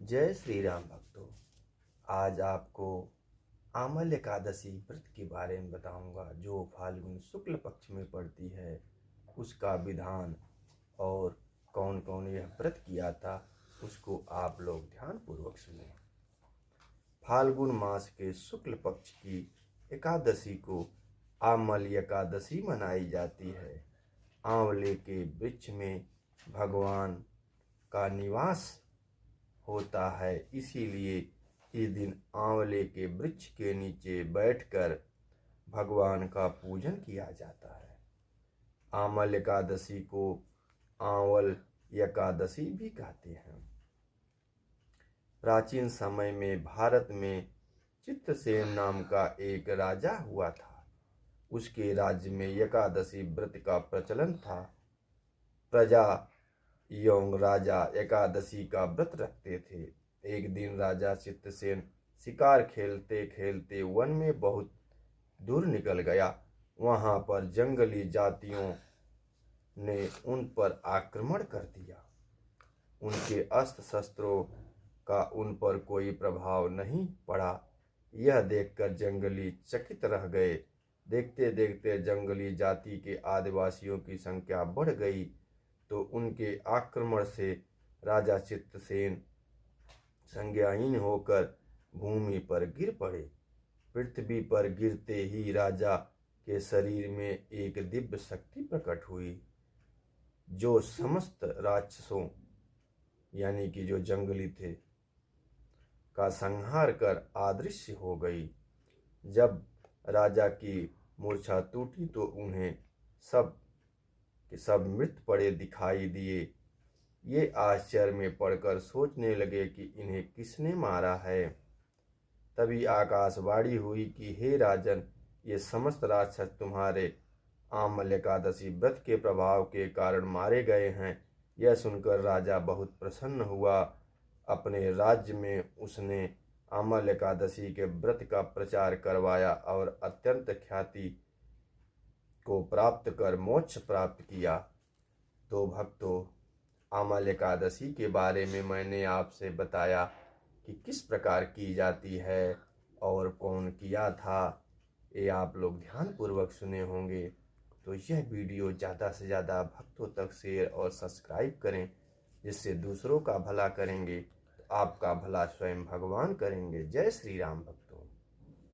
जय श्री राम भक्तों। आज आपको आमल एकादशी व्रत के बारे में बताऊंगा जो फाल्गुन शुक्ल पक्ष में पड़ती है, उसका विधान और कौन कौन यह व्रत किया था उसको आप लोग ध्यान पूर्वक सुने। फाल्गुन मास के शुक्ल पक्ष की एकादशी को आमल एकादशी मनाई जाती है। आंवले के वृक्ष में भगवान का निवास होता है, इसीलिए इस दिन आंवले के वृक्ष के नीचे बैठकर भगवान का पूजन किया जाता है। आमल एकादशी को आंवल एकादशी भी कहते हैं। प्राचीन समय में भारत में चित्रसेन नाम का एक राजा हुआ था। उसके राज्य में एकादशी व्रत का प्रचलन था। प्रजा एवं राजा एकादशी का व्रत रखते थे। एक दिन राजा चित्रसेन शिकार खेलते खेलते वन में बहुत दूर निकल गया। वहां पर जंगली जातियों ने उन पर आक्रमण कर दिया। उनके अस्त्र शस्त्रों का उन पर कोई प्रभाव नहीं पड़ा। यह देखकर जंगली चकित रह गए। देखते देखते जंगली जाति के आदिवासियों की संख्या बढ़ गई तो उनके आक्रमण से राजा चित्रसेन संज्ञाहीन होकर भूमि पर गिर पड़े। पृथ्वी पर गिरते ही राजा के शरीर में एक दिव्य शक्ति प्रकट हुई जो समस्त राक्षसों यानी कि जो जंगली थे का संहार कर अदृश्य हो गई। जब राजा की मूर्छा टूटी तो उन्हें सब मृत पड़े दिखाई दिए। ये आश्चर्य में पड़कर सोचने लगे कि इन्हें किसने मारा है। तभी आकाशवाणी हुई कि हे राजन, ये समस्त राक्षस तुम्हारे आमल एकादशी व्रत के प्रभाव के कारण मारे गए हैं। यह सुनकर राजा बहुत प्रसन्न हुआ। अपने राज्य में उसने आमल एकादशी के व्रत का प्रचार करवाया और अत्यंत ख्याति को प्राप्त कर मोक्ष प्राप्त किया। तो भक्तों, आमल एकादशी के बारे में मैंने आपसे बताया कि किस प्रकार की जाती है और कौन किया था। ये आप लोग ध्यानपूर्वक सुने होंगे। तो यह वीडियो ज़्यादा से ज़्यादा भक्तों तक शेयर और सब्सक्राइब करें, जिससे दूसरों का भला करेंगे तो आपका भला स्वयं भगवान करेंगे। जय श्री राम भक्त।